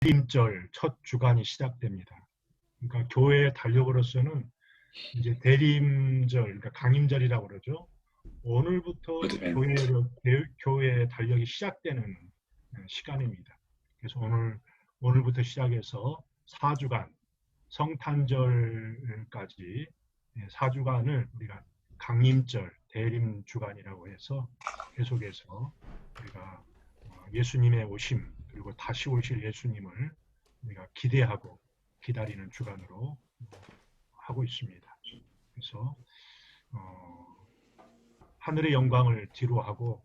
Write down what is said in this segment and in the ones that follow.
대림절 첫 주간이 시작됩니다. 그러니까 교회의 달력으로서는 이제 대림절, 그러니까 강림절이라고 그러죠. 오늘부터 교회의 달력이 시작되는 시간입니다. 그래서 오늘부터 시작해서 4주간 성탄절까지 4주간을 우리가 강림절, 대림 주간이라고 해서 계속해서 우리가 예수님의 오심 그리고 다시 오실 예수님을 우리가 기대하고 기다리는 주간으로 하고 있습니다. 그래서 하늘의 영광을 뒤로하고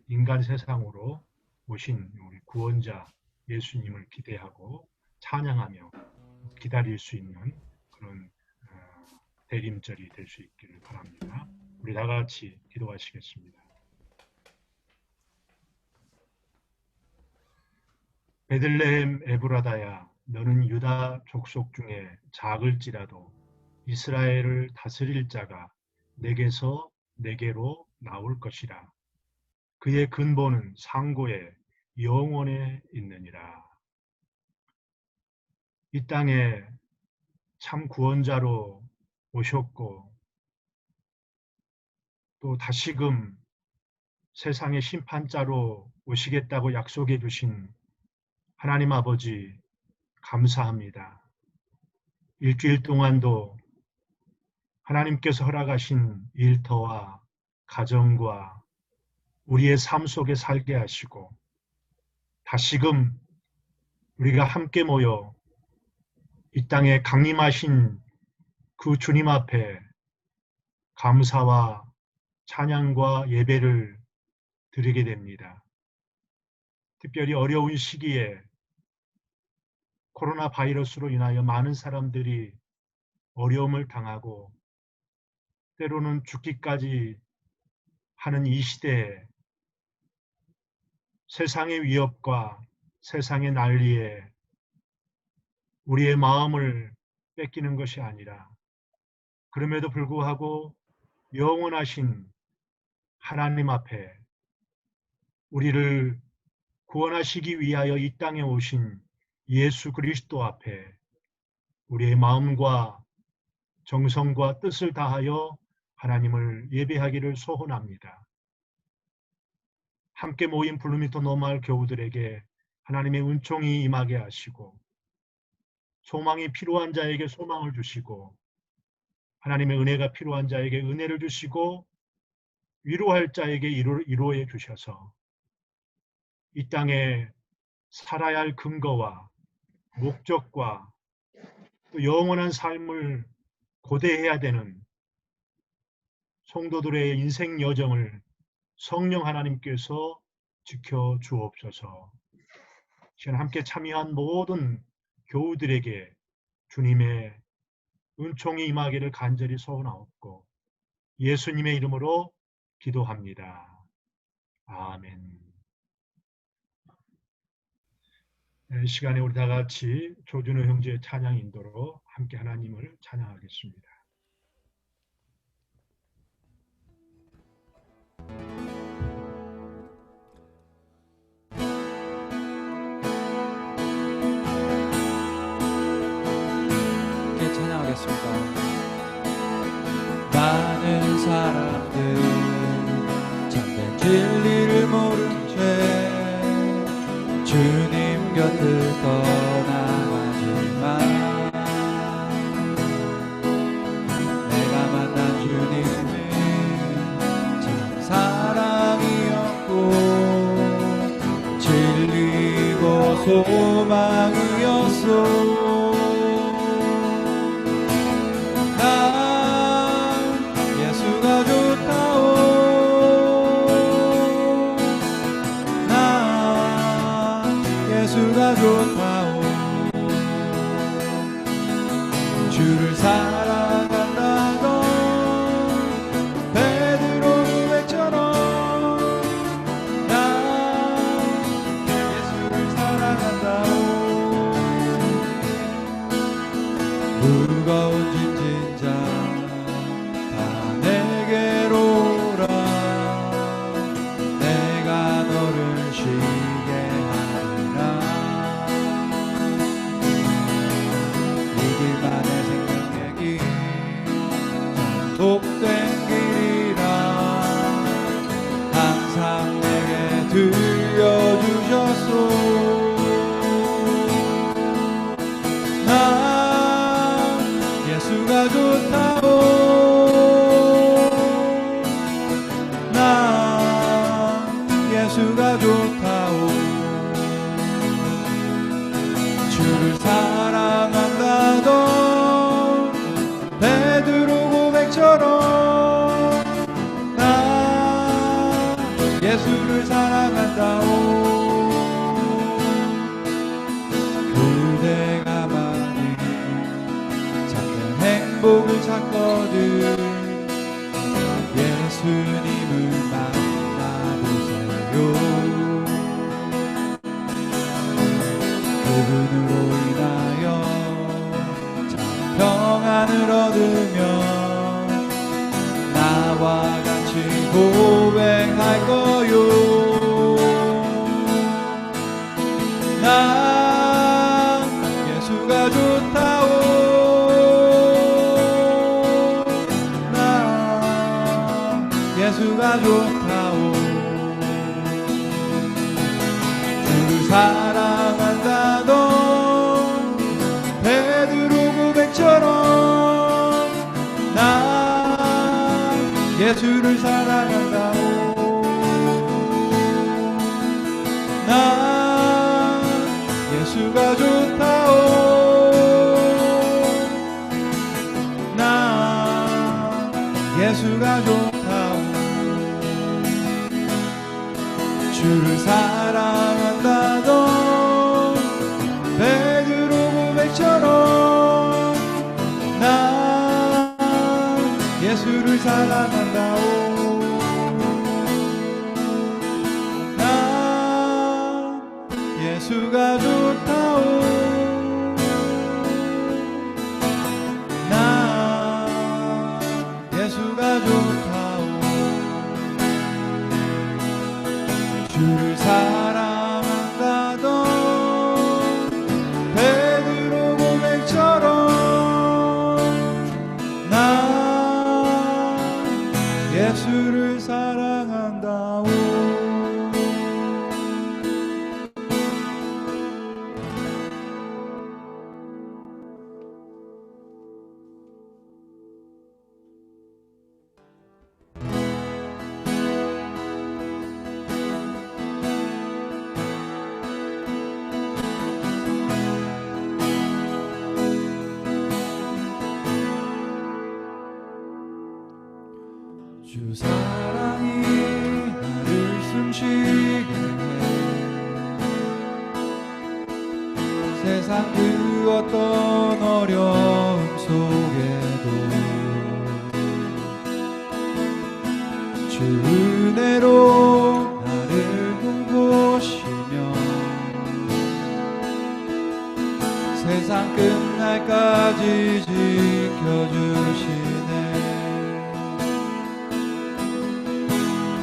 인간 세상으로 오신 우리 구원자 예수님을 기대하고 찬양하며 기다릴 수 있는 그런 대림절이 될 수 있기를 바랍니다. 우리 다 같이 기도하시겠습니다. 베들레헴 에브라다야, 너는 유다 족속 중에 작을지라도 이스라엘을 다스릴 자가 내게서 내게로 나올 것이라. 그의 근본은 상고에 영원에 있느니라. 이 땅에 참 구원자로 오셨고 또 다시금 세상의 심판자로 오시겠다고 약속해 주신 하나님 아버지 감사합니다. 일주일 동안도 하나님께서 허락하신 일터와 가정과 우리의 삶 속에 살게 하시고 다시금 우리가 함께 모여 이 땅에 강림하신 그 주님 앞에 감사와 찬양과 예배를 드리게 됩니다. 특별히 어려운 시기에 코로나 바이러스로 인하여 많은 사람들이 어려움을 당하고 때로는 죽기까지 하는 이 시대에 세상의 위협과 세상의 난리에 우리의 마음을 뺏기는 것이 아니라 그럼에도 불구하고 영원하신 하나님 앞에 우리를 구원하시기 위하여 이 땅에 오신 예수 그리스도 앞에 우리의 마음과 정성과 뜻을 다하여 하나님을 예배하기를 소원합니다. 함께 모인 블루미터 노말 교우들에게 하나님의 은총이 임하게 하시고 소망이 필요한 자에게 소망을 주시고 하나님의 은혜가 필요한 자에게 은혜를 주시고 위로할 자에게 위로해 주셔서 이 땅에 살아야 할 근거와 목적과 또 영원한 삶을 고대해야 되는 성도들의 인생 여정을 성령 하나님께서 지켜 주옵소서. 시간 함께 참여한 모든 교우들에게 주님의 은총이 임하기를 간절히 소원하옵고 예수님의 이름으로 기도합니다. 아멘. 이 시간에 우리 다 같이 조준호 형제의 찬양 인도로 함께 하나님을 찬양하겠습니다. 함께 찬양하겠습니다. 많은 사람들 참된 진리를 모른 채 주님 곁을 떠나가지만 내가 만난 주님은 참 사랑이었고 진리고 소망이었소. 예수가 좋다오. 주를 사랑한다던 베드로 고백처럼 난 예수를 사랑한다오. 무거운 짐진 자 다 내게로 오라. 내가 너를 쉬게 하리라. 사랑한다던 베드로 고백처럼 나 예수를 사랑한다오. 그대가 만일 참된 행복을 찾거든 예수님을 만나보세요. 그분으로 인하여 참 평안을 얻으며 나와 같이 고백할 거요. 난 예수가 좋다오. 난 예수가 좋다오. 주를 사랑한다던 베드로 고백처럼 난 예수를 사랑한다오. 난 예수가 좋다오. 난 예수가 좋다오. 주를 사랑한다던 베드로 고백처럼 난 예수를 사랑한다오. 난 예수가 좋다오. 난 예수가 좋다오. 주를 사랑한다던 베드로 고백처럼 난 예수를 사랑한다오. 주 사랑이 나를 숨쉬게 해 세상 그 어떤 어려움 속에도 주 은혜로 나를 돌보시며 세상 끝날까지 지켜주시네.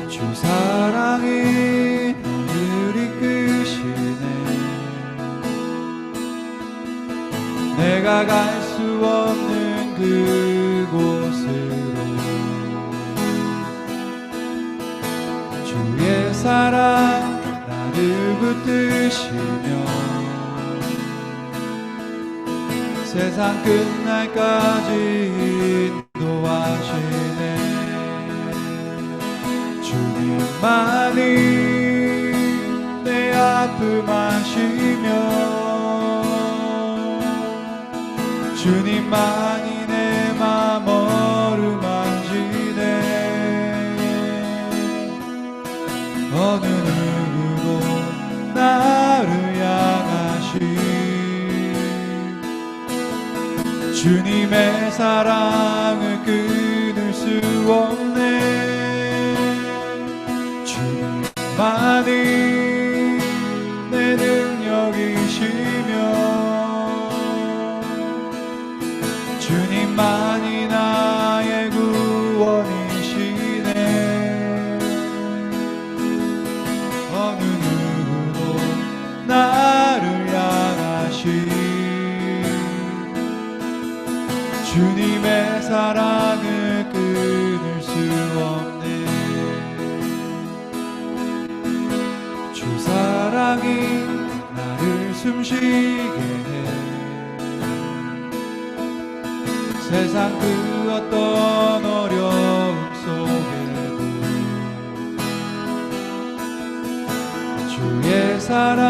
주 사랑이 나를 이끄시네. 내가 갈 수 없는 그곳으로 주의 사랑 나를 붙드시며 세상 끝날까지 인도하시네. 주님만이 내 아픔 아시며 주님만이 내 맘 어루만지네. 어느 누구도 나를 향하시 주님의 사랑을 끊을 수 없네. 주님만이 내 능력이시며 주님만이 나의 구원이시네. 어느 누구도 나를 향하시 주님의 사랑을 끊을 수 없네. 주 사랑이 나를 숨쉬게 해 세상 그 어떤 어려움 속에도 주의 사랑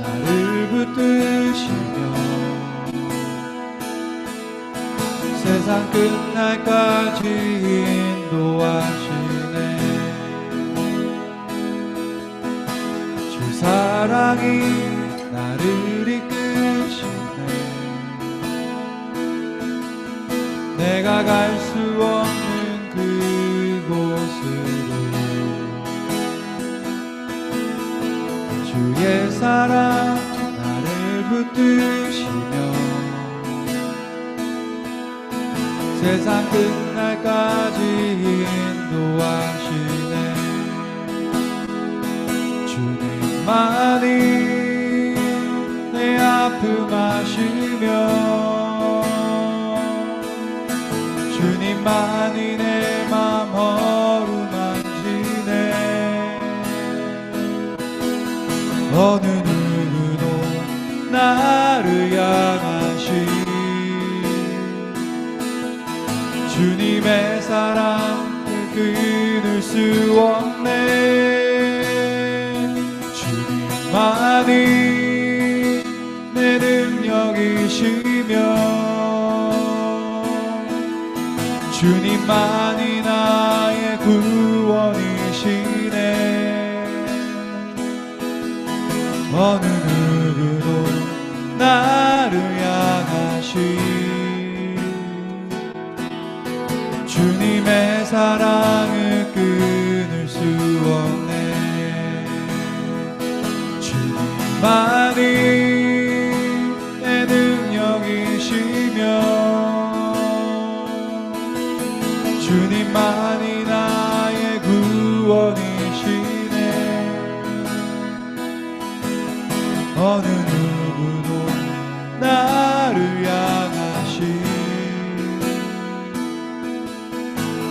나를 붙드시며 세상 끝날까지 인도하시네. 주 사랑이 나를 이끄시네. 내가 갈 수 없는 그곳으로 주의 사랑 나를 붙드시며 세상 끝날까지 인도하시네. 주님만이 내 아픔 아시며 주님만이 내 맘 어루만지네. 어느 누구도 나를 향하시 주님의 사랑을 끊을 수 없네. 주님만이 내 능력이시며 주님만이 나의 구원이시네. 어느 누구도 나를 향하시 주님의 사랑을 끊을 수 없네. 주님만이 내 능력이시며 주님만이 나의 구원이시네. 어느 누구도 나를 향하시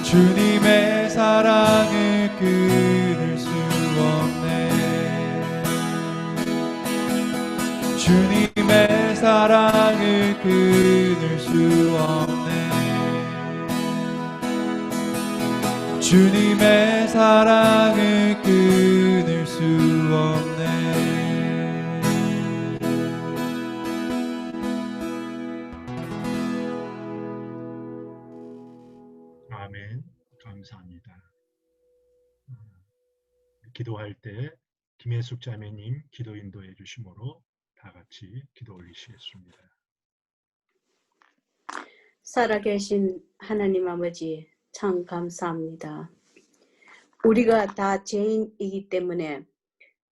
주님의 사랑을 끊을 수 없네. 주님의 사랑을 끊을 수 없네. 주님의 사랑을 끊을 수 없네. 아멘. 감사합니다. 기도할 때 김혜숙 자매님 기도 인도해 주심으로 다 같이 기도 올리시겠습니다. 살아계신 하나님 아버지, 참 감사합니다. 우리가 다 죄인이기 때문에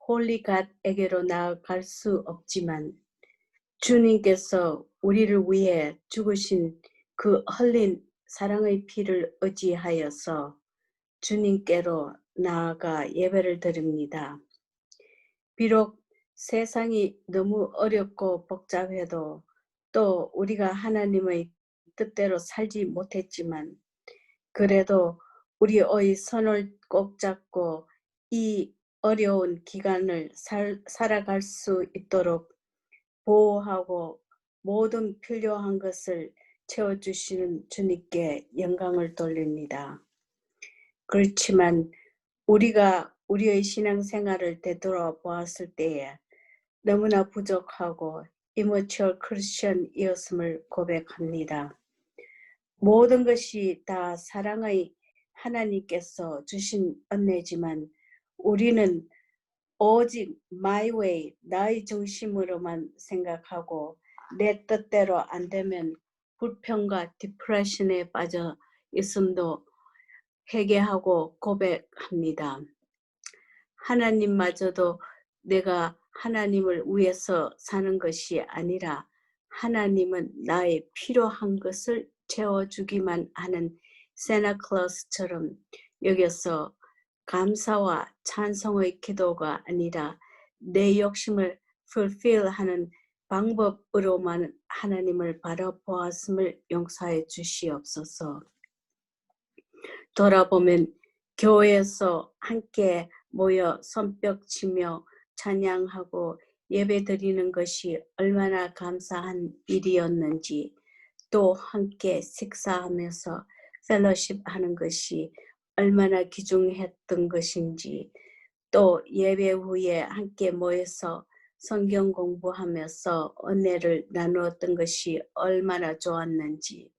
홀리 갓에게로 나아갈 수 없지만 주님께서 우리를 위해 죽으신 그 흘린 사랑의 피를 의지하여서 주님께로 나아가 예배를 드립니다. 비록 세상이 너무 어렵고 복잡해도 또 우리가 하나님의 뜻대로 살지 못했지만 그래도 우리의 손을 꼭 잡고 이 어려운 기간을 살아갈 수 있도록 보호하고 모든 필요한 것을 채워주시는 주님께 영광을 돌립니다. 그렇지만 우리가 우리의 신앙생활을 되돌아보았을 때에 너무나 부족하고 immature Christian이었음을 고백합니다. 모든 것이 다 사랑의 하나님께서 주신 은혜지만 우리는 오직 my way, 나의 중심으로만 생각하고 내 뜻대로 안 되면 불평과 디프레션에 빠져 있음도 회개하고 고백합니다. 하나님마저도 내가 하나님을 위해서 사는 것이 아니라 하나님은 나의 필요한 것을 채워주기만 하는 산타클로스처럼 여겨서 감사와 찬송의 기도가 아니라 내 욕심을 fulfill하는 방법으로만 하나님을 바라보았음을 용서해 주시옵소서. 돌아보면 교회에서 함께 모여 손뼉치며 찬양하고 예배드리는 것이 얼마나 감사한 일이었는지, 또 함께 식사하면서 펠로십하는 것이 얼마나 귀중했던 것인지, 또 예배 후에 함께 모여서 성경 공부하면서 은혜를 나누었던 것이 얼마나 좋았는지,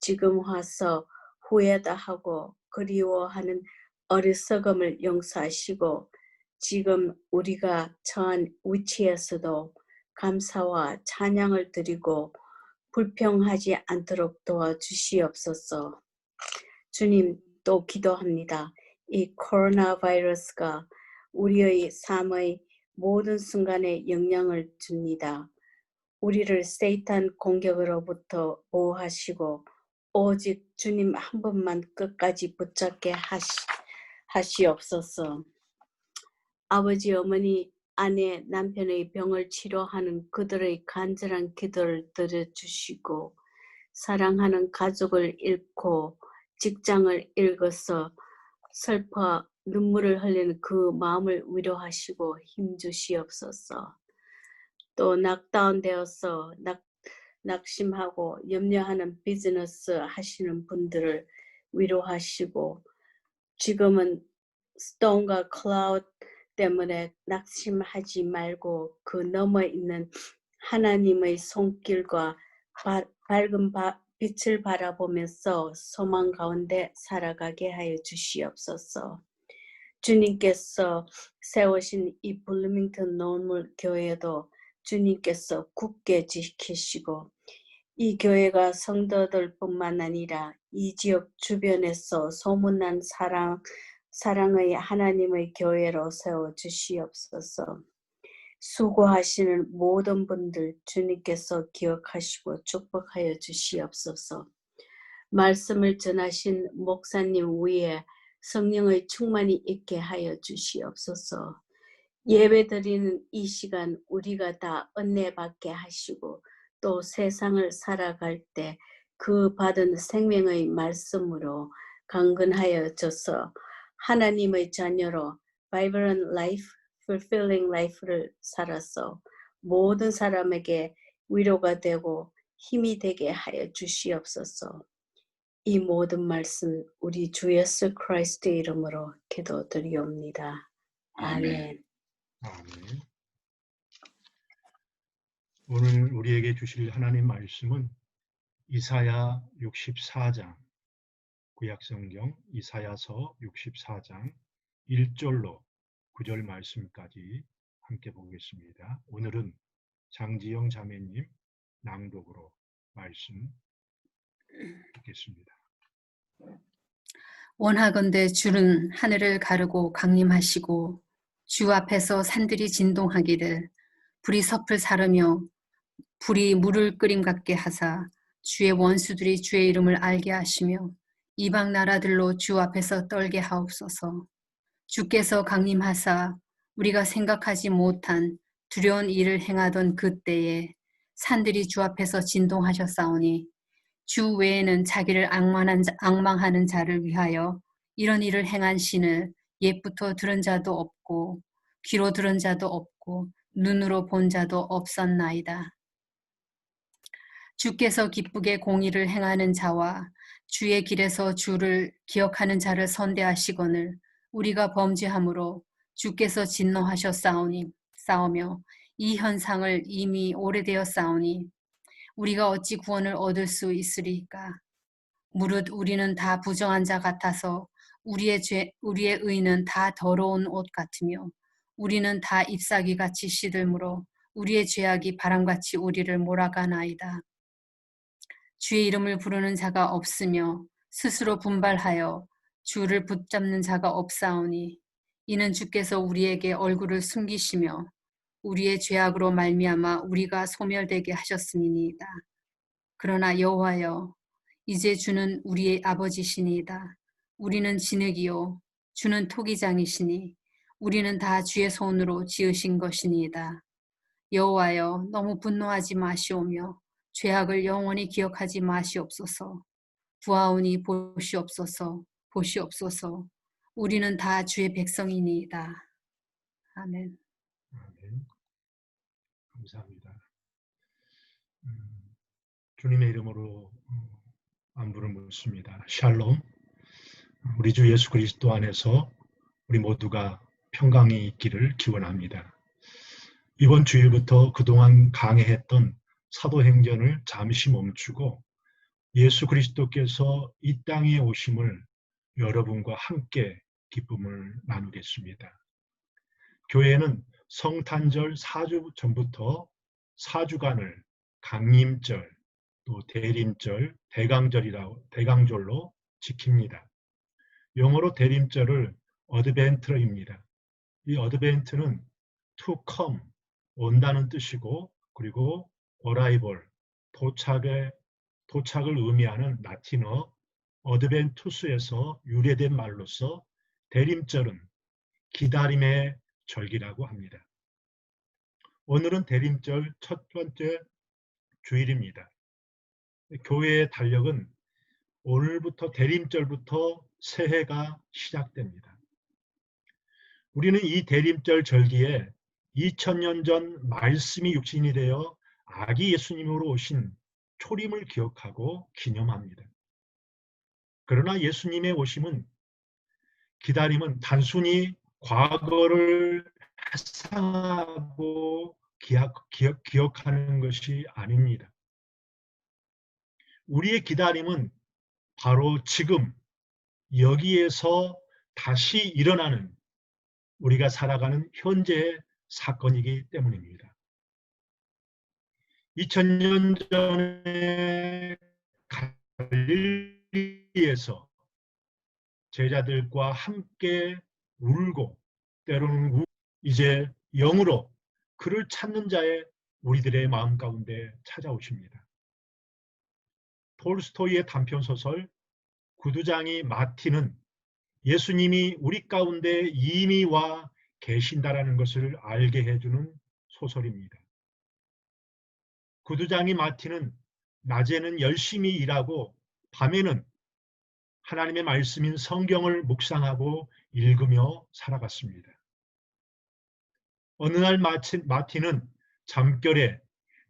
지금 와서 후회다 하고 그리워하는 어리석음을 용서하시고 지금 우리가 처한 위치에서도 감사와 찬양을 드리고 불평하지 않도록 도와주시옵소서. 주님, 또 기도합니다. 이 코로나 바이러스가 우리의 삶의 모든 순간에 영향을 줍니다. 우리를 세이탄 공격으로부터 보호하시고 오직 주님 한 분만 끝까지 붙잡게 하시옵소서. 아버지, 어머니, 아내, 남편의 병을 치료하는 그들의 간절한 기도를 들어주시고 사랑하는 가족을 잃고 직장을 잃어서 슬퍼 눈물을 흘리는 그 마음을 위로하시고 힘주시옵소서. 또 낙다운되어서 낙심하고 염려하는 비즈니스 하시는 분들을 위로하시고 지금은 스톤과 클라우드 때문에 낙심하지 말고 그 너머에 있는 하나님의 손길과 밝은 빛을 바라보면서 소망 가운데 살아가게 하여 주시옵소서. 주님께서 세우신 이 블루밍턴 노을 교회도 주님께서 굳게 지키시고 이 교회가 성도들뿐만 아니라 이 지역 주변에서 소문난 사랑의 하나님의 교회로 세워주시옵소서. 수고하시는 모든 분들 주님께서 기억하시고 축복하여 주시옵소서. 말씀을 전하신 목사님 위에 성령의 충만이 있게 하여 주시옵소서. 예배드리는 이 시간 우리가 다 은혜 받게 하시고 또 세상을 살아갈 때 그 받은 생명의 말씀으로 강건하여 져서 하나님의 자녀로 vibrant life, fulfilling life를 살아서 모든 사람에게 위로가 되고 힘이 되게 하여 주시옵소서. 이 모든 말씀 우리 주 예수 그리스도의 이름으로 기도드리옵니다. 아멘. 아멘. 오늘 우리에게 주실 하나님 말씀은 이사야 64장, 구약성경 이사야서 64장 1절로 9절 말씀까지 함께 보겠습니다. 오늘은 장지영 자매님 낭독으로 말씀 듣겠습니다. 원하건대 주는 하늘을 가르고 강림하시고 주 앞에서 산들이 진동하기를 불이 섭을 사르며 불이 물을 끓임 같게 하사 주의 원수들이 주의 이름을 알게 하시며 이방 나라들로 주 앞에서 떨게 하옵소서. 주께서 강림하사 우리가 생각하지 못한 두려운 일을 행하던 그때에 산들이 주 앞에서 진동하셨사오니 주 외에는 자기를 앙망하는 자를 위하여 이런 일을 행한 신을 옛부터 들은 자도 없고 귀로 들은 자도 없고 눈으로 본 자도 없었나이다. 주께서 기쁘게 공의를 행하는 자와 주의 길에서 주를 기억하는 자를 선대하시거늘 우리가 범죄함으로 주께서 진노하셨사오니 싸우며 이 현상을 이미 오래되었사오니 우리가 어찌 구원을 얻을 수 있으리까? 무릇 우리는 다 부정한 자 같아서 우리의 의는 다 더러운 옷 같으며 우리는 다 잎사귀같이 시들므로 우리의 죄악이 바람같이 우리를 몰아가나이다. 주의 이름을 부르는 자가 없으며 스스로 분발하여 주를 붙잡는 자가 없사오니 이는 주께서 우리에게 얼굴을 숨기시며 우리의 죄악으로 말미암아 우리가 소멸되게 하셨음이니이다. 그러나 여호와여 이제 주는 우리의 아버지시니이다. 우리는 진흙이요 주는 토기장이시니 우리는 다 주의 손으로 지으신 것이니이다. 여호와여 너무 분노하지 마시오며 죄악을 영원히 기억하지 마시옵소서. 구하오니 보시옵소서. 보시옵소서. 우리는 다 주의 백성이니이다. 아멘. 아멘. 감사합니다. 주님의 이름으로 안부를 묻습니다. 샬롬. 우리 주 예수 그리스도 안에서 우리 모두가 평강이 있기를 기원합니다. 이번 주일부터 그동안 강해했던 사도행전을 잠시 멈추고 예수 그리스도께서 이 땅에 오심을 여러분과 함께 기쁨을 나누겠습니다. 교회는 성탄절 4주 전부터 4주간을 강림절, 또 대림절, 대강절로 지킵니다. 영어로 대림절을 어드벤트입니다. 이 어드벤트는 to come, 온다는 뜻이고, 그리고 arrival, 도착을 의미하는 라틴어 어드벤투스에서 유래된 말로서 대림절은 기다림의 절기라고 합니다. 오늘은 대림절 첫 번째 주일입니다. 교회의 달력은 오늘부터 대림절부터 새해가 시작됩니다. 우리는 이 대림절 절기에 2000년 전 말씀이 육신이 되어 아기 예수님으로 오신 초림을 기억하고 기념합니다. 그러나 예수님의 오심은 기다림은 단순히 과거를 회상하고 기억하는 것이 아닙니다. 우리의 기다림은 바로 지금 여기에서 다시 일어나는 우리가 살아가는 현재의 사건이기 때문입니다. 2000년 전에 갈릴리에서 제자들과 함께 울고 때로는 이제 영으로 그를 찾는 자의 우리들의 마음 가운데 찾아오십니다. 톨스토이의 단편소설 구두장이 마티는 예수님이 우리 가운데 이미 와 계신다라는 것을 알게 해주는 소설입니다. 구두장이 마티는 낮에는 열심히 일하고 밤에는 하나님의 말씀인 성경을 묵상하고 읽으며 살아갔습니다. 어느 날 마티는 잠결에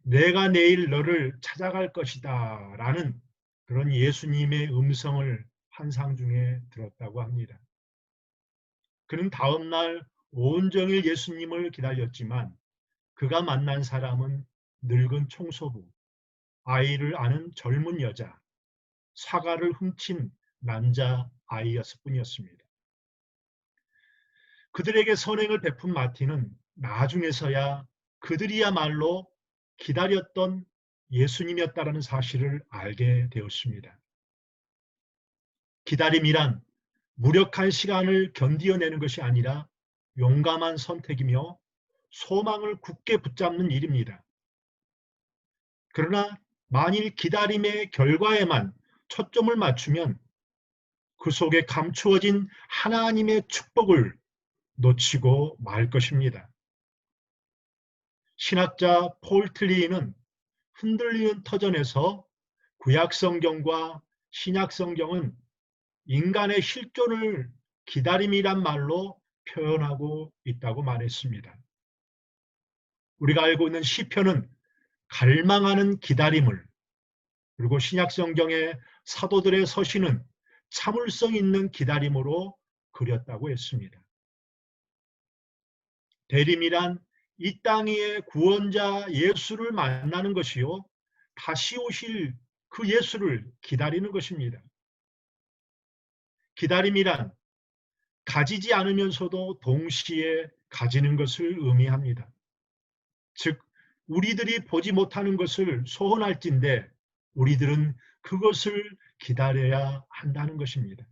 내가 내일 너를 찾아갈 것이다 라는 그런 예수님의 음성을 환상 중에 들었다고 합니다. 그는 다음 날 온종일 예수님을 기다렸지만 그가 만난 사람은 늙은 총소부, 아이를 아는 젊은 여자, 사과를 훔친 남자 아이였을 뿐이었습니다. 그들에게 선행을 베푼 마티는 나중에서야 그들이야말로 기다렸던 예수님이었다는 사실을 알게 되었습니다. 기다림이란 무력한 시간을 견디어내는 것이 아니라 용감한 선택이며 소망을 굳게 붙잡는 일입니다. 그러나 만일 기다림의 결과에만 초점을 맞추면 그 속에 감추어진 하나님의 축복을 놓치고 말 것입니다. 신학자 폴 틸리는 흔들리는 터전에서 구약성경과 신약성경은 인간의 실존을 기다림이란 말로 표현하고 있다고 말했습니다. 우리가 알고 있는 시편은 갈망하는 기다림을, 그리고 신약성경의 사도들의 서신은 참을성 있는 기다림으로 그렸다고 했습니다. 대림이란 이 땅의 구원자 예수를 만나는 것이요, 다시 오실 그 예수를 기다리는 것입니다. 기다림이란 가지지 않으면서도 동시에 가지는 것을 의미합니다. 즉, 우리들이 보지 못하는 것을 소원할진대 우리들은 그것을 기다려야 한다는 것입니다.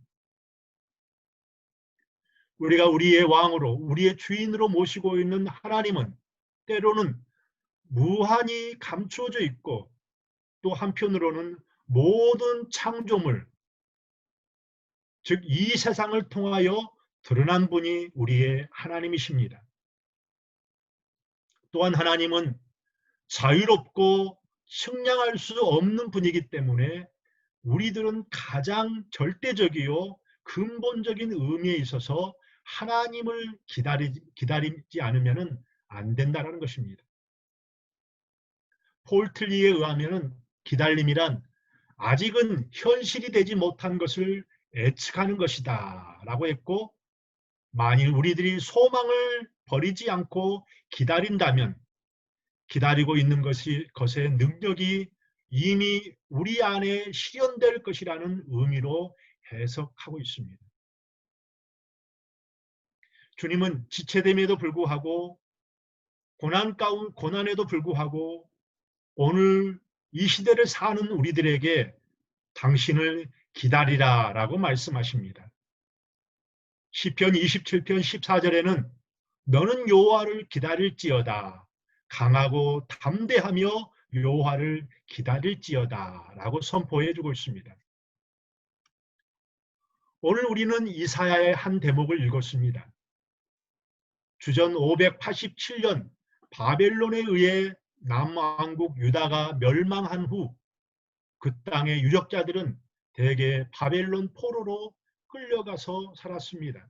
우리가 우리의 왕으로, 우리의 주인으로 모시고 있는 하나님은 때로는 무한히 감추어져 있고 또 한편으로는 모든 창조물, 즉 이 세상을 통하여 드러난 분이 우리의 하나님이십니다. 또한 하나님은 자유롭고 측량할 수 없는 분이기 때문에 우리들은 가장 절대적이요 근본적인 의미에 있어서 하나님을 기다리지 않으면 안 된다는 것입니다. 폴 틸리에 의하면 기다림이란 아직은 현실이 되지 못한 것을 예측하는 것이다 라고 했고, 만일 우리들이 소망을 버리지 않고 기다린다면 기다리고 있는 것의 능력이 이미 우리 안에 실현될 것이라는 의미로 해석하고 있습니다. 주님은 지체됨에도 불구하고 고난에도 불구하고 오늘 이 시대를 사는 우리들에게 당신을 기다리라 라고 말씀하십니다. 시편 27편 14절에는 너는 여호와를 기다릴지어다. 강하고 담대하며 여호와를 기다릴지어다 라고 선포해 주고 있습니다. 오늘 우리는 이사야의 한 대목을 읽었습니다. 주전 587년 바벨론에 의해 남왕국 유다가 멸망한 후 그 땅의 유적자들은 대개 바벨론 포로로 끌려가서 살았습니다.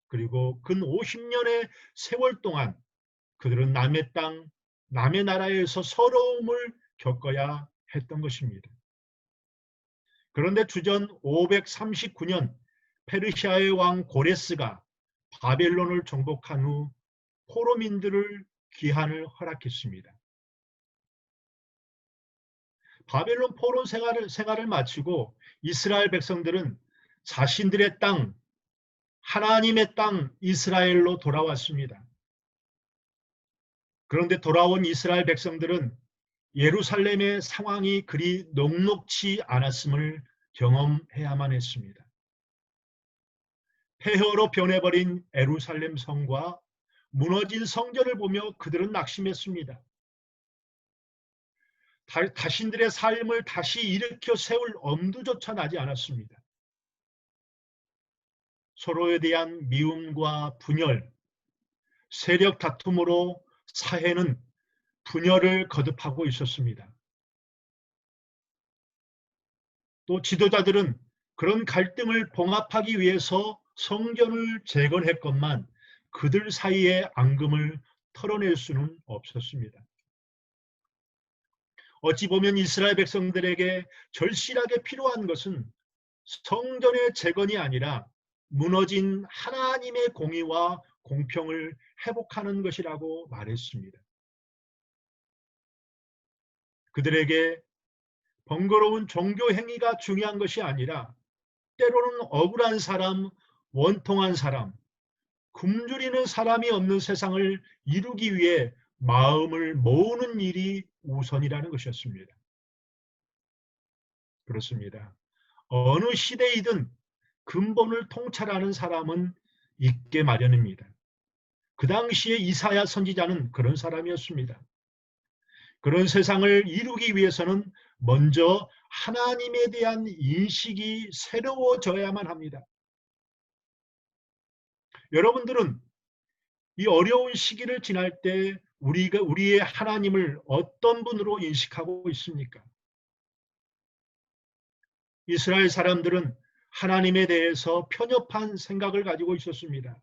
그리고 근 50년의 세월 동안 그들은 남의 땅, 남의 나라에서 서러움을 겪어야 했던 것입니다. 그런데 주전 539년 페르시아의 왕 고레스가 바벨론을 정복한 후 포로민들을 귀환을 허락했습니다. 바벨론 포로 생활을 마치고 이스라엘 백성들은 자신들의 땅, 하나님의 땅 이스라엘로 돌아왔습니다. 그런데 돌아온 이스라엘 백성들은 예루살렘의 상황이 그리 녹록지 않았음을 경험해야만 했습니다. 폐허로 변해버린 예루살렘 성과 무너진 성전을 보며 그들은 낙심했습니다. 자신들의 삶을 다시 일으켜 세울 엄두조차 나지 않았습니다. 서로에 대한 미움과 분열, 세력 다툼으로 사회는 분열을 거듭하고 있었습니다. 또 지도자들은 그런 갈등을 봉합하기 위해서 성전을 재건했건만 그들 사이의 앙금을 털어낼 수는 없었습니다. 어찌 보면 이스라엘 백성들에게 절실하게 필요한 것은 성전의 재건이 아니라 무너진 하나님의 공의와 공평을 회복하는 것이라고 말했습니다. 그들에게 번거로운 종교 행위가 중요한 것이 아니라 때로는 억울한 사람, 원통한 사람, 굶주리는 사람이 없는 세상을 이루기 위해 마음을 모으는 일이 우선이라는 것이었습니다. 그렇습니다. 어느 시대이든 근본을 통찰하는 사람은 있게 마련입니다. 그 당시에 이사야 선지자는 그런 사람이었습니다. 그런 세상을 이루기 위해서는 먼저 하나님에 대한 인식이 새로워져야만 합니다. 여러분들은 이 어려운 시기를 지날 때 우리의 하나님을 어떤 분으로 인식하고 있습니까? 이스라엘 사람들은 하나님에 대해서 편협한 생각을 가지고 있었습니다.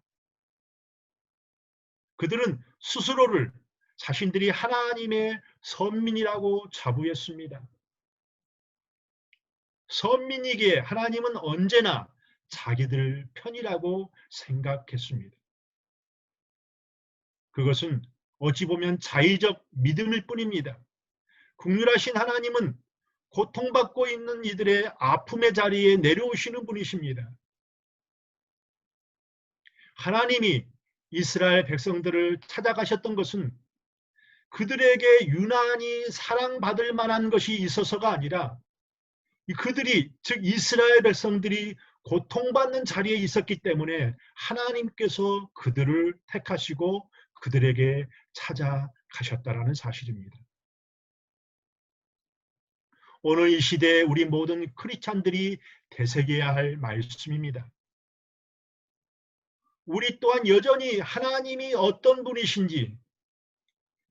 그들은 스스로를 자신들이 하나님의 선민이라고 자부했습니다. 선민이기에 하나님은 언제나 자기들 편이라고 생각했습니다. 그것은 어찌 보면 자의적 믿음일 뿐입니다. 긍휼하신 하나님은 고통받고 있는 이들의 아픔의 자리에 내려오시는 분이십니다. 하나님이 이스라엘 백성들을 찾아가셨던 것은 그들에게 유난히 사랑받을 만한 것이 있어서가 아니라 그들이, 즉 이스라엘 백성들이 고통받는 자리에 있었기 때문에 하나님께서 그들을 택하시고 그들에게 찾아가셨다라는 사실입니다. 오늘 이 시대에 우리 모든 크리스찬들이 되새겨야 할 말씀입니다. 우리 또한 여전히 하나님이 어떤 분이신지,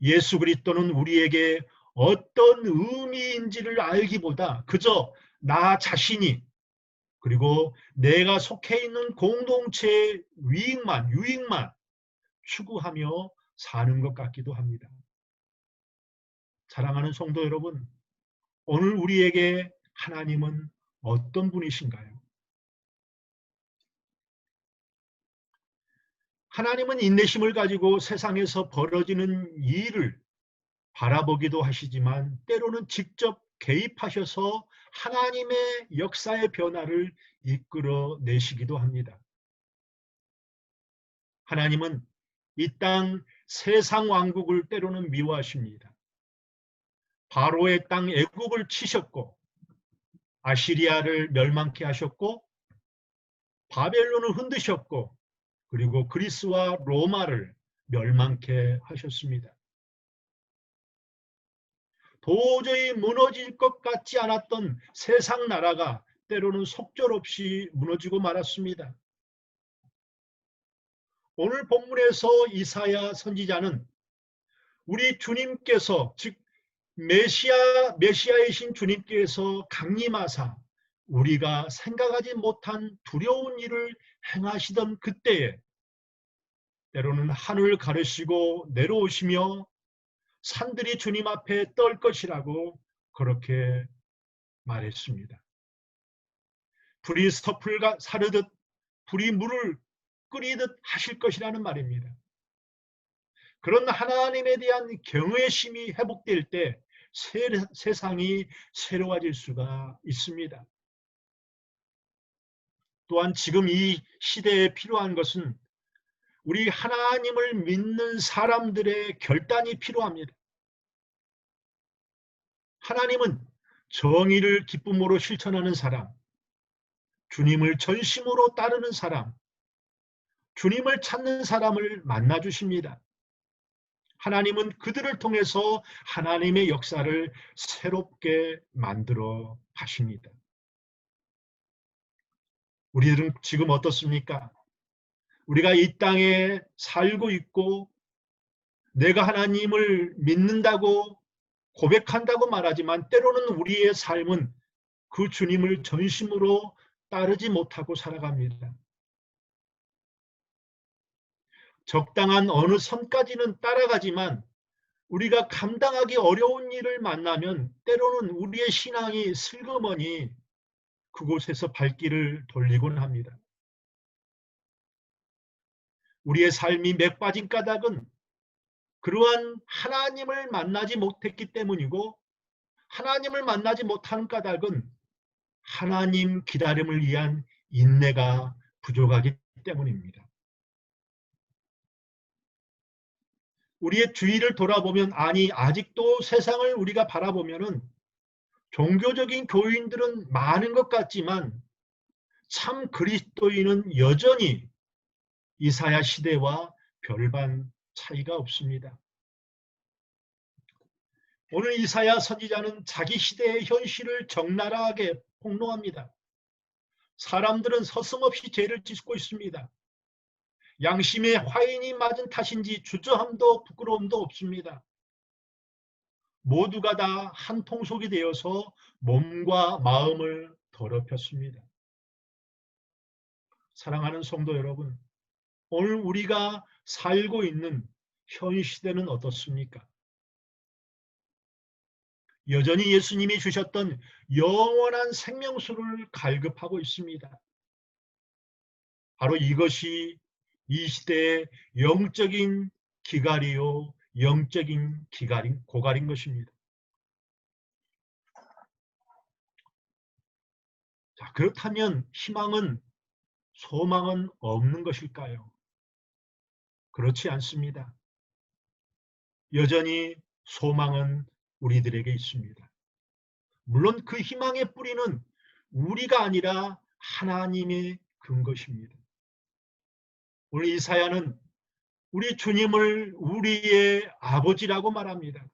예수 그리스도는 우리에게 어떤 의미인지를 알기보다 그저 나 자신이 그리고 내가 속해 있는 공동체의 유익만 추구하며 사는 것 같기도 합니다. 사랑하는 성도 여러분, 오늘 우리에게 하나님은 어떤 분이신가요? 하나님은 인내심을 가지고 세상에서 벌어지는 일을 바라보기도 하시지만 때로는 직접 개입하셔서 하나님의 역사의 변화를 이끌어내시기도 합니다. 하나님은 이 땅 세상 왕국을 때로는 미워하십니다. 바로의 땅 애굽을 치셨고 아시리아를 멸망케 하셨고 바벨론을 흔드셨고 그리고 그리스와 로마를 멸망케 하셨습니다. 도저히 무너질 것 같지 않았던 세상 나라가 때로는 속절없이 무너지고 말았습니다. 오늘 본문에서 이사야 선지자는 우리 주님께서 즉 메시아이신 주님께서 강림하사 우리가 생각하지 못한 두려운 일을 행하시던 그때에 때로는 하늘 가르시고 내려오시며 산들이 주님 앞에 떨 것이라고 그렇게 말했습니다. 불이 섭을 사르듯 불이 물을 끓이듯 하실 것이라는 말입니다. 그런 하나님에 대한 경외심이 회복될 때 세상이 새로워질 수가 있습니다. 또한 지금 이 시대에 필요한 것은 우리 하나님을 믿는 사람들의 결단이 필요합니다. 하나님은 정의를 기쁨으로 실천하는 사람, 주님을 전심으로 따르는 사람, 주님을 찾는 사람을 만나 주십니다. 하나님은 그들을 통해서 하나님의 역사를 새롭게 만들어 가십니다. 우리들은 지금 어떻습니까? 우리가 이 땅에 살고 있고 내가 하나님을 믿는다고 고백한다고 말하지만 때로는 우리의 삶은 그 주님을 전심으로 따르지 못하고 살아갑니다. 적당한 어느 선까지는 따라가지만 우리가 감당하기 어려운 일을 만나면 때로는 우리의 신앙이 슬그머니 그곳에서 발길을 돌리곤 합니다. 우리의 삶이 맥 빠진 까닭은 그러한 하나님을 만나지 못했기 때문이고 하나님을 만나지 못하는 까닭은 하나님 기다림을 위한 인내가 부족하기 때문입니다. 우리의 주위를 돌아보면 아니 아직도 세상을 우리가 바라보면은 종교적인 교인들은 많은 것 같지만 참 그리스도인은 여전히 이사야 시대와 별반 차이가 없습니다. 오늘 이사야 선지자는 자기 시대의 현실을 적나라하게 폭로합니다. 사람들은 서슴없이 죄를 짓고 있습니다. 양심에 화인이 맞은 탓인지 주저함도 부끄러움도 없습니다. 모두가 다 한 통속이 되어서 몸과 마음을 더럽혔습니다. 사랑하는 성도 여러분, 오늘 우리가 살고 있는 현 시대는 어떻습니까? 여전히 예수님이 주셨던 영원한 생명수를 갈급하고 있습니다. 바로 이것이 이 시대의 영적인 기갈이요, 영적인 고갈인 것입니다. 자, 그렇다면 희망은, 소망은 없는 것일까요? 그렇지 않습니다. 여전히 소망은 우리들에게 있습니다. 물론 그 희망의 뿌리는 우리가 아니라 하나님의 근것입니다. 오늘 이사야는 우리 주님을 우리의 아버지라고 말합니다.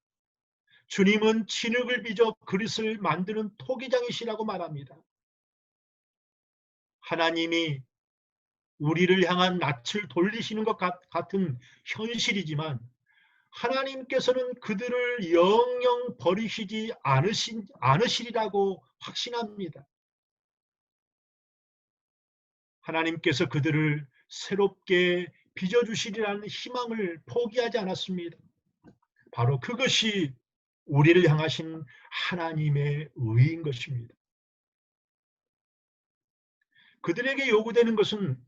주님은 진흙을 빚어 그릇을 만드는 토기장이시라고 말합니다. 하나님이 우리를 향한 낯을 돌리시는 것 같은 현실이지만 하나님께서는 그들을 영영 버리시지 않으시리라고 확신합니다. 하나님께서 그들을 새롭게 빚어주시리라는 희망을 포기하지 않았습니다. 바로 그것이 우리를 향하신 하나님의 의인 것입니다. 그들에게 요구되는 것은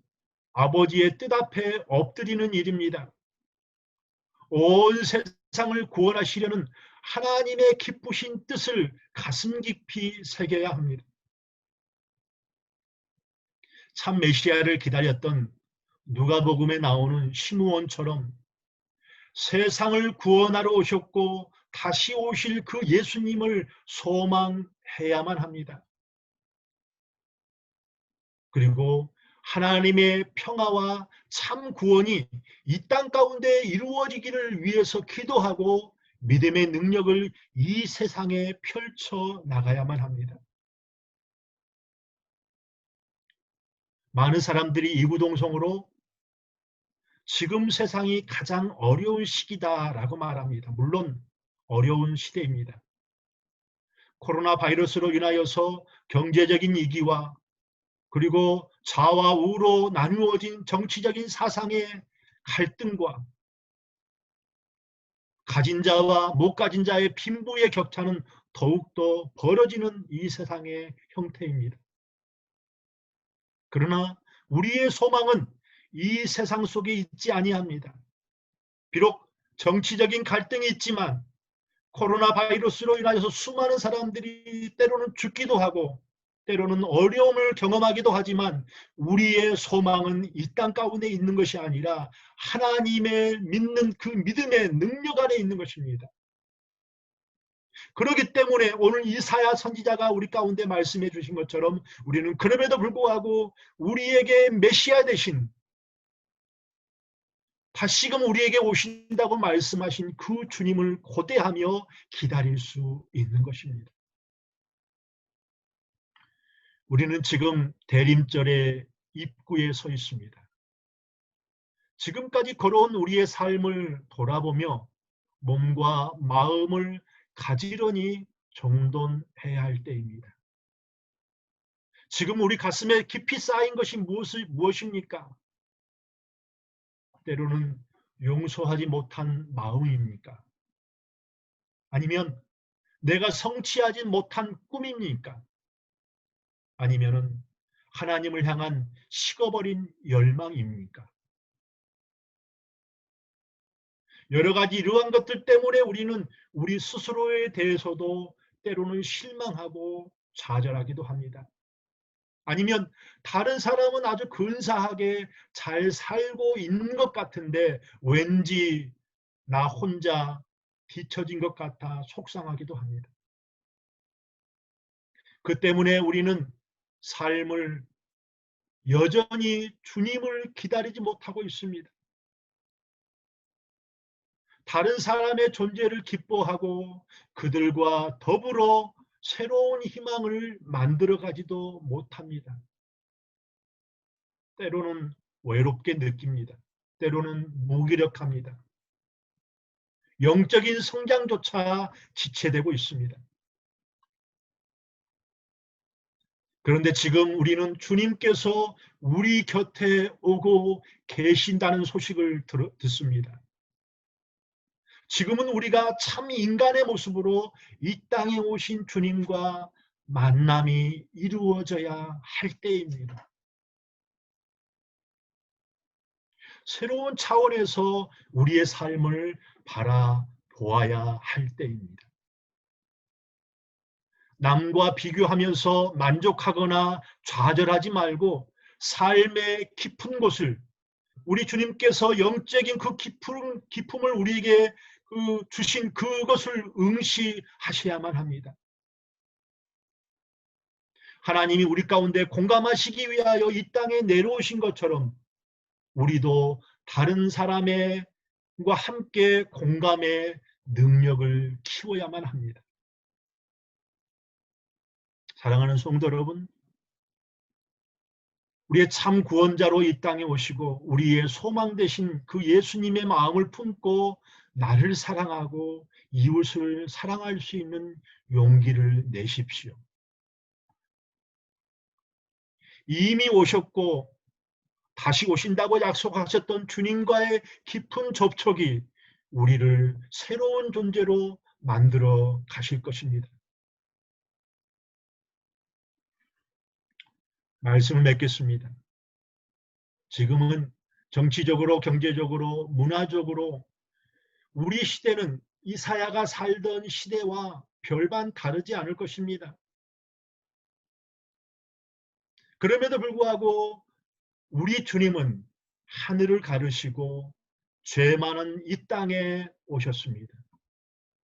아버지의 뜻 앞에 엎드리는 일입니다. 온 세상을 구원하시려는 하나님의 기쁘신 뜻을 가슴 깊이 새겨야 합니다. 참 메시아를 기다렸던 누가복음에 나오는 시므온처럼 세상을 구원하러 오셨고 다시 오실 그 예수님을 소망해야만 합니다. 그리고 하나님의 평화와 참 구원이 이 땅 가운데 이루어지기를 위해서 기도하고 믿음의 능력을 이 세상에 펼쳐 나가야만 합니다. 많은 사람들이 이구동성으로 지금 세상이 가장 어려운 시기다라고 말합니다. 물론 어려운 시대입니다. 코로나 바이러스로 인하여서 경제적인 위기와 그리고 좌와 우로 나누어진 정치적인 사상의 갈등과 가진 자와 못 가진 자의 빈부의 격차는 더욱더 벌어지는 이 세상의 형태입니다. 그러나 우리의 소망은 이 세상 속에 있지 아니합니다. 비록 정치적인 갈등이 있지만 코로나 바이러스로 인하여서 수많은 사람들이 때로는 죽기도 하고 때로는 어려움을 경험하기도 하지만 우리의 소망은 이 땅 가운데 있는 것이 아니라 하나님의 믿는 그 믿음의 능력 안에 있는 것입니다. 그렇기 때문에 오늘 이사야 선지자가 우리 가운데 말씀해 주신 것처럼 우리는 그럼에도 불구하고 우리에게 메시아 되신 다시금 우리에게 오신다고 말씀하신 그 주님을 고대하며 기다릴 수 있는 것입니다. 우리는 지금 대림절의 입구에 서 있습니다. 지금까지 걸어온 우리의 삶을 돌아보며 몸과 마음을 가지런히 정돈해야 할 때입니다. 지금 우리 가슴에 깊이 쌓인 것이 무엇입니까? 때로는 용서하지 못한 마음입니까? 아니면 내가 성취하지 못한 꿈입니까? 아니면은 하나님을 향한 식어버린 열망입니까? 여러 가지 이러한 것들 때문에 우리는 우리 스스로에 대해서도 때로는 실망하고 좌절하기도 합니다. 아니면 다른 사람은 아주 근사하게 잘 살고 있는 것 같은데 왠지 나 혼자 뒤처진 것 같아 속상하기도 합니다. 그 때문에 우리는 삶을 여전히 주님을 기다리지 못하고 있습니다. 다른 사람의 존재를 기뻐하고 그들과 더불어 새로운 희망을 만들어가지도 못합니다. 때로는 외롭게 느낍니다. 때로는 무기력합니다. 영적인 성장조차 지체되고 있습니다. 그런데 지금 우리는 주님께서 우리 곁에 오고 계신다는 소식을 듣습니다. 지금은 우리가 참 인간의 모습으로 이 땅에 오신 주님과 만남이 이루어져야 할 때입니다. 새로운 차원에서 우리의 삶을 바라보아야 할 때입니다. 남과 비교하면서 만족하거나 좌절하지 말고 삶의 깊은 곳을 우리 주님께서 영적인 그 기품을 우리에게 주신 그것을 응시하셔야만 합니다. 하나님이 우리 가운데 공감하시기 위하여 이 땅에 내려오신 것처럼 우리도 다른 사람과 함께 공감의 능력을 키워야만 합니다. 사랑하는 성도 여러분, 우리의 참 구원자로 이 땅에 오시고 우리의 소망 되신 그 예수님의 마음을 품고 나를 사랑하고 이웃을 사랑할 수 있는 용기를 내십시오. 이미 오셨고 다시 오신다고 약속하셨던 주님과의 깊은 접촉이 우리를 새로운 존재로 만들어 가실 것입니다. 말씀을 맺겠습니다. 지금은 정치적으로, 경제적으로, 문화적으로 우리 시대는 이사야가 살던 시대와 별반 다르지 않을 것입니다. 그럼에도 불구하고 우리 주님은 하늘을 가르시고 죄 많은 이 땅에 오셨습니다.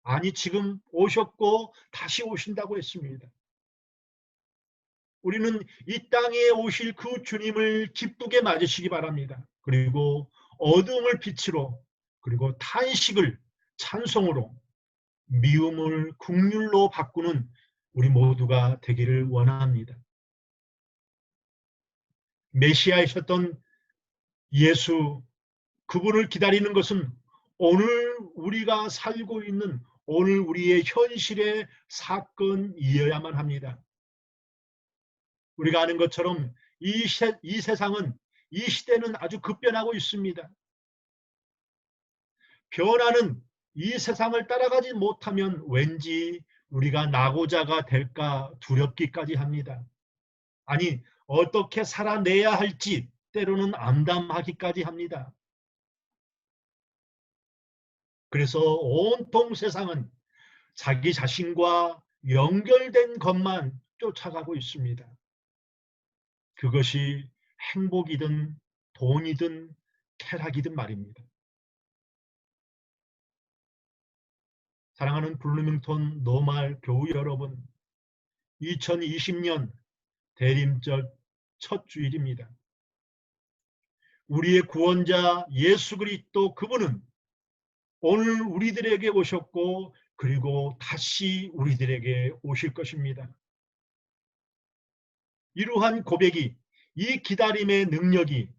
아니, 지금 오셨고 다시 오신다고 했습니다. 우리는 이 땅에 오실 그 주님을 기쁘게 맞으시기 바랍니다. 그리고 어둠을 빛으로, 그리고 탄식을 찬송으로, 미움을 긍휼로 바꾸는 우리 모두가 되기를 원합니다. 메시아이셨던 예수, 그분을 기다리는 것은 오늘 우리가 살고 있는 오늘 우리의 현실의 사건이어야만 합니다. 우리가 아는 것처럼 이 세상은, 이 시대는 아주 급변하고 있습니다. 변화는 이 세상을 따라가지 못하면 왠지 우리가 낙오자가 될까 두렵기까지 합니다. 아니, 어떻게 살아내야 할지 때로는 암담하기까지 합니다. 그래서 온통 세상은 자기 자신과 연결된 것만 쫓아가고 있습니다. 그것이 행복이든 돈이든 쾌락이든 말입니다. 사랑하는 블루밍턴 노말 교우 여러분, 2020년 대림절 첫 주일입니다. 우리의 구원자 예수 그리스도, 그분은 오늘 우리들에게 오셨고 그리고 다시 우리들에게 오실 것입니다. 이러한 고백이, 이 기다림의 능력이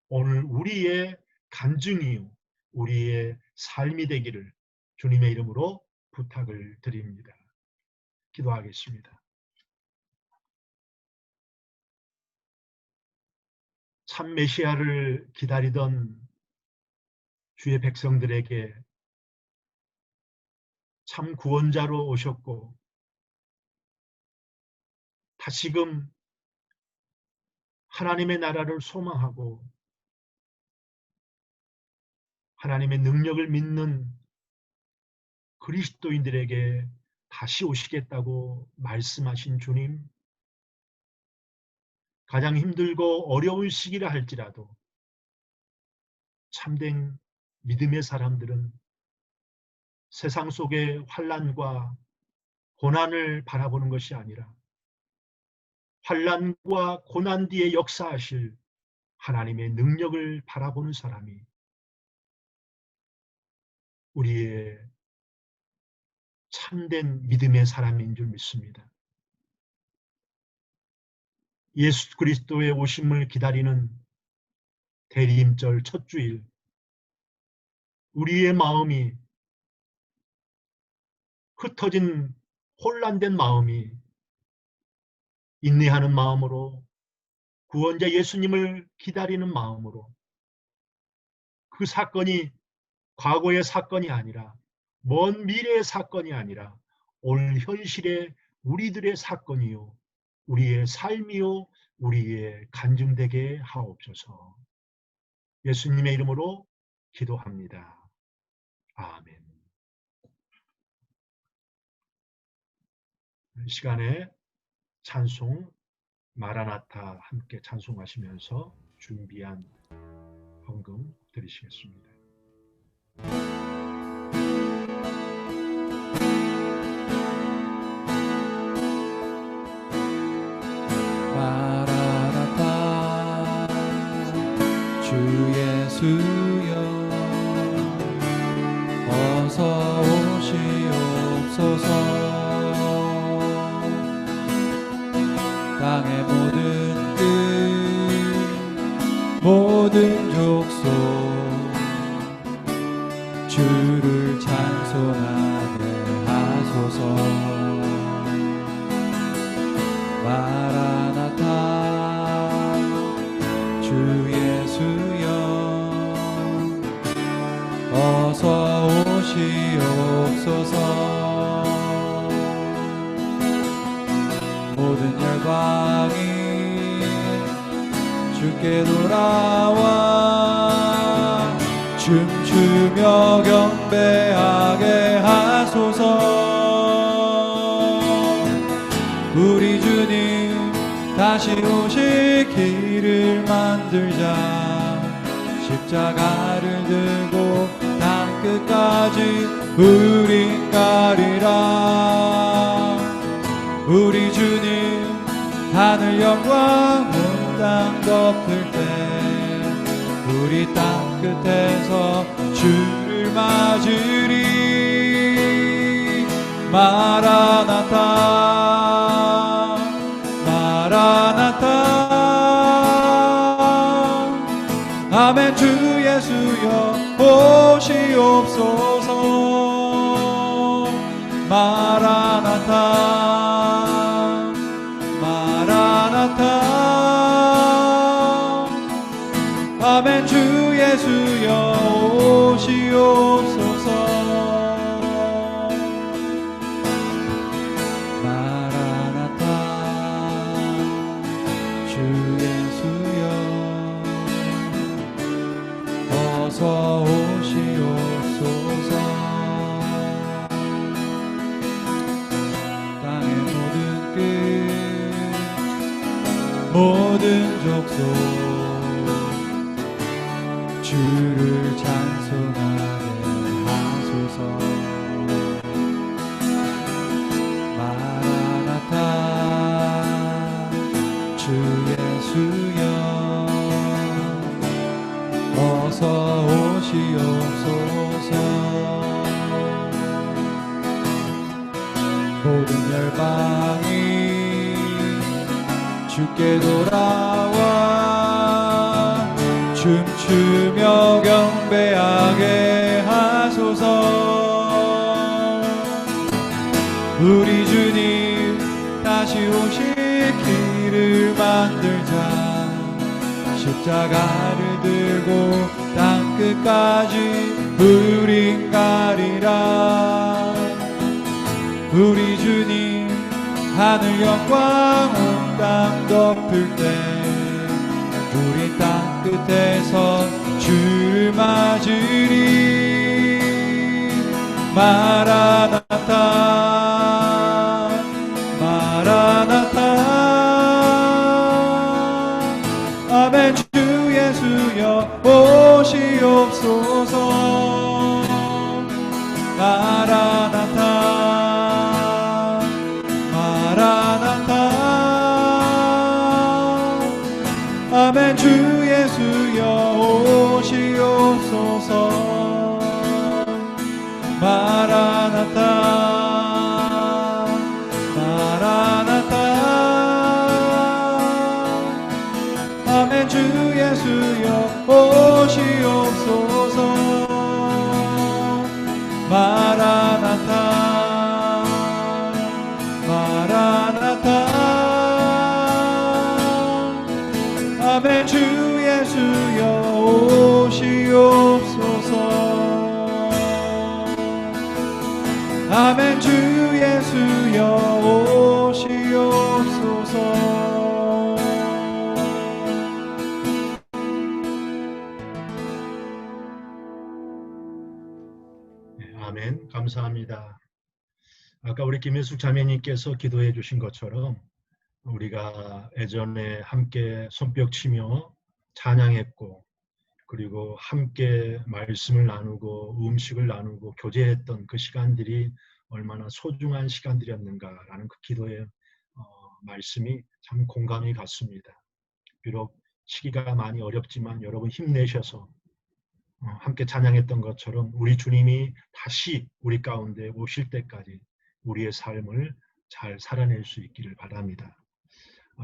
오늘 우리의 간증이요, 우리의 삶이 되기를 주님의 이름으로 부탁을 드립니다. 기도하겠습니다. 참 메시아를 기다리던 주의 백성들에게 참 구원자로 오셨고 다시금 하나님의 나라를 소망하고 하나님의 능력을 믿는 그리스도인들에게 다시 오시겠다고 말씀하신 주님, 가장 힘들고 어려운 시기라 할지라도 참된 믿음의 사람들은 세상 속의 환난과 고난을 바라보는 것이 아니라 환난과 고난 뒤에 역사하실 하나님의 능력을 바라보는 사람이 우리의 참된 믿음의 사람인 줄 믿습니다. 예수 그리스도의 오심을 기다리는 대림절 첫 주일, 우리의 마음이, 흩어진 혼란된 마음이 인내하는 마음으로, 구원자 예수님을 기다리는 마음으로, 그 사건이 과거의 사건이 아니라 먼 미래의 사건이 아니라 오늘 현실의 우리들의 사건이요, 우리의 삶이요, 우리의 간증되게 하옵소서. 예수님의 이름으로 기도합니다. 아멘. 이 시간에 찬송 마라나타 함께 찬송하시면서 준비한 헌금 드리시겠습니다. 마라나타 주 예수여 어서 오시옵소서. 땅의 모든 끝 모든 족속 주를 찬송하게 하소서. 마라나타 주 예수여 어서 오시옵소서. 모든 열방이 주께 돌아와 춤추며 춤추며 경배하게 하소서. 우리 주님 다시 오실 길을 만들자. 십자가를 들고 땅끝까지 우린 가리라. 우리 주님 하늘 영광 온 땅 덮을 때 우리 땅끝에서 주를 맞으리. 마라나타 마라나타. 아멘. 주 예수여 오시옵소서. 마라나타 마라나타. 아멘. 주 예수여 오시옵소서. 마라나타. 주 예수여 어서 오시옵소서. 땅의 모든 끝 모든 족속 주를 찬송하게 하소서. 마라나타. 주 예수여 어서 오시옵소서. 모든 열방이 주께 돌아와 춤추며 경배하게 하소서. 우리 주님 다시 오실 길을 만들자. 십자가를 들고 땅끝까지 우린 가리라. 우리 주님 하늘 영광 온 땅 덮을 때 우리 땅끝에서 주를 맞으리. 마라나타 마라나타. 아멘. 주 예수여 오시옵소서. 마라나타 마라나타. 아멘. 주 예수여 오시옵소서. 마라나타 마라나타. 아멘. 주 예수여 오시옵소서. 마라나타 마라나타. 아멘. 주 예수여 오시옵소서. 아멘. 주 예수여 오시옵소서. 아멘. 감사합니다. 아까 우리 김일숙 자매님께서 기도해 주신 것처럼 우리가 예전에 함께 손뼉 치며 찬양했고 그리고 함께 말씀을 나누고 음식을 나누고 교제했던 그 시간들이 얼마나 소중한 시간들이었는가라는 그 기도의 말씀이 참 공감이 갔습니다. 비록 시기가 많이 어렵지만 여러분 힘내셔서 함께 찬양했던 것처럼 우리 주님이 다시 우리 가운데 오실 때까지 우리의 삶을 잘 살아낼 수 있기를 바랍니다.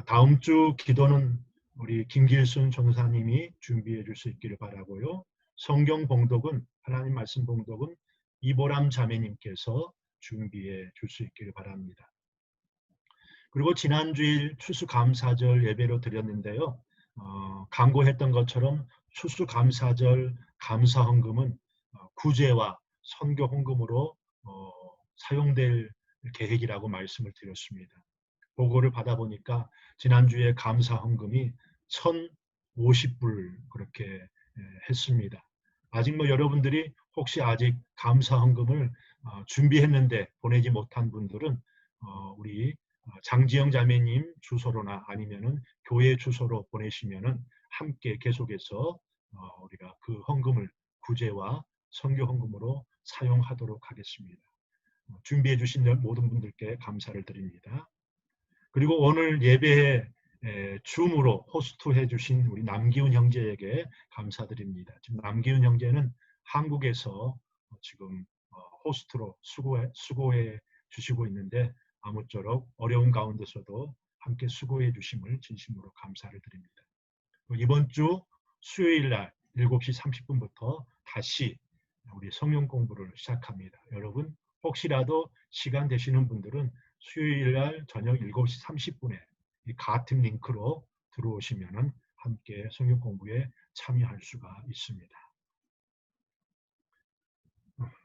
다음 주 기도는 우리 김길순 전사님이 준비해 줄 수 있기를 바라고요. 성경 봉독은 하나님 말씀 봉독은 이보람 자매님께서 준비해 줄 수 있기를 바랍니다. 그리고 지난주일 추수감사절 예배로 드렸는데요. 강구했던 것처럼 추수감사절 감사헌금은 구제와 선교 헌금으로 사용될 계획이라고 말씀을 드렸습니다. 보고를 받아보니까 지난주에 감사헌금이 1,050불 그렇게 했습니다. 아직 여러분들이 혹시 아직 감사 헌금을 준비했는데 보내지 못한 분들은 우리 장지영 자매님 주소로나 아니면은 교회 주소로 보내시면은 함께 계속해서 우리가 그 헌금을 구제와 선교 헌금으로 사용하도록 하겠습니다. 준비해 주신 모든 분들께 감사를 드립니다. 그리고 오늘 예배에 줌으로 호스트해 주신 우리 남기훈 형제에게 감사드립니다. 지금 남기훈 형제는 한국에서 지금 호스트로 수고해 주시고 있는데 아무쪼록 어려운 가운데서도 함께 수고해 주심을 진심으로 감사를 드립니다. 이번 주 수요일 날 7시 30분부터 다시 우리 성경 공부를 시작합니다. 여러분 혹시라도 시간 되시는 분들은 수요일 날 저녁 7시 30분에 이 같은 링크로 들어오시면 함께 성경 공부에 참여할 수가 있습니다.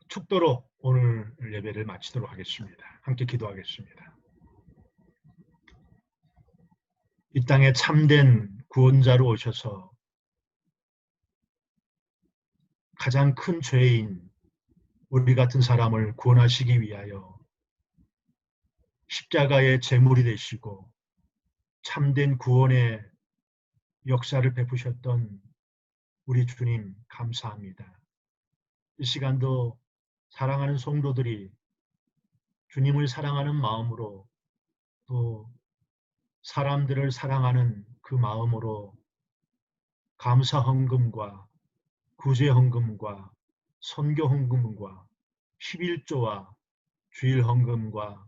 축도로 오늘 예배를 마치도록 하겠습니다. 함께 기도하겠습니다. 이 땅에 참된 구원자로 오셔서 가장 큰 죄인 우리 같은 사람을 구원하시기 위하여 십자가의 제물이 되시고 참된 구원의 역사를 베푸셨던 우리 주님 감사합니다. 이 시간도 사랑하는 성도들이 주님을 사랑하는 마음으로 또 사람들을 사랑하는 그 마음으로 감사 헌금과 구제 헌금과 선교 헌금과 11조와 주일 헌금과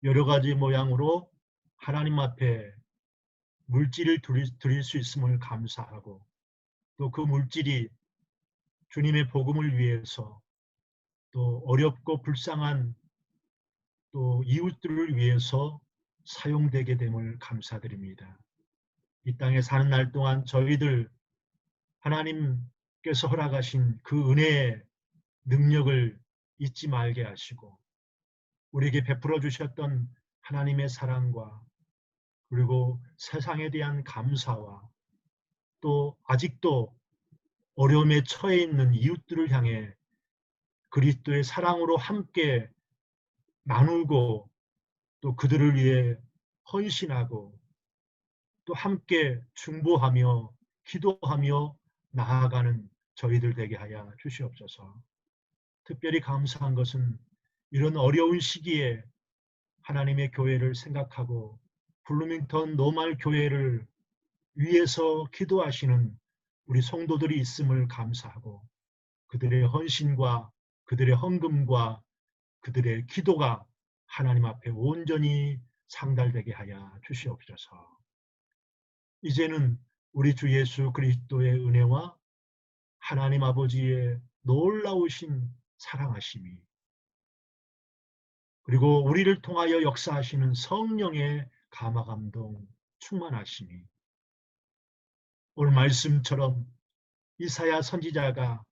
여러 가지 모양으로 하나님 앞에 물질을 드릴 수 있음을 감사하고 또 그 물질이 주님의 복음을 위해서 또 어렵고 불쌍한 또 이웃들을 위해서 사용되게 됨을 감사드립니다. 이 땅에 사는 날 동안 저희들 하나님께서 허락하신 그 은혜의 능력을 잊지 말게 하시고 우리에게 베풀어 주셨던 하나님의 사랑과 그리고 세상에 대한 감사와 또 아직도 어려움에 처해 있는 이웃들을 향해 그리스도의 사랑으로 함께 나누고 또 그들을 위해 헌신하고 또 함께 중보하며 기도하며 나아가는 저희들 되게 하여 주시옵소서. 특별히 감사한 것은 이런 어려운 시기에 하나님의 교회를 생각하고 블루밍턴 노말 교회를 위해서 기도하시는 우리 성도들이 있음을 감사하고 그들의 헌신과 그들의 헌금과 그들의 기도가 하나님 앞에 온전히 상달되게 하여 주시옵소서. 이제는 우리 주 예수 그리스도의 은혜와 하나님 아버지의 놀라우신 사랑하심이 그리고 우리를 통하여 역사하시는 성령의 감화감동 충만하심이 오늘 말씀처럼 이사야 선지자가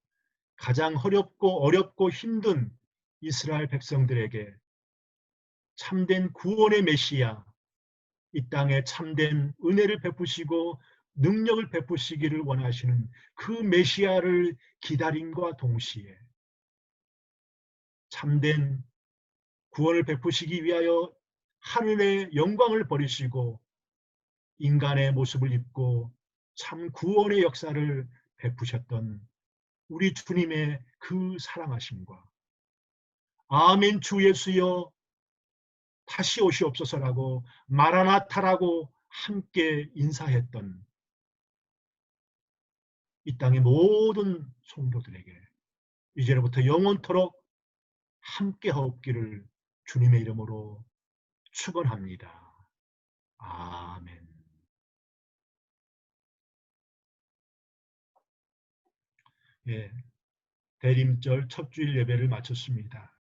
가장 어렵고 힘든 이스라엘 백성들에게 참된 구원의 메시아, 이 땅에 참된 은혜를 베푸시고 능력을 베푸시기를 원하시는 그 메시아를 기다림과 동시에 참된 구원을 베푸시기 위하여 하늘의 영광을 버리시고 인간의 모습을 입고 참 구원의 역사를 베푸셨던 우리 주님의 그 사랑하심과 아멘 주 예수여 다시 오시옵소서라고 마라나타라고 함께 인사했던 이 땅의 모든 성도들에게 이제로부터 영원토록 함께 하옵기를 주님의 이름으로 축원합니다. 아멘. 예, 대림절 첫 주일 예배를 마쳤습니다.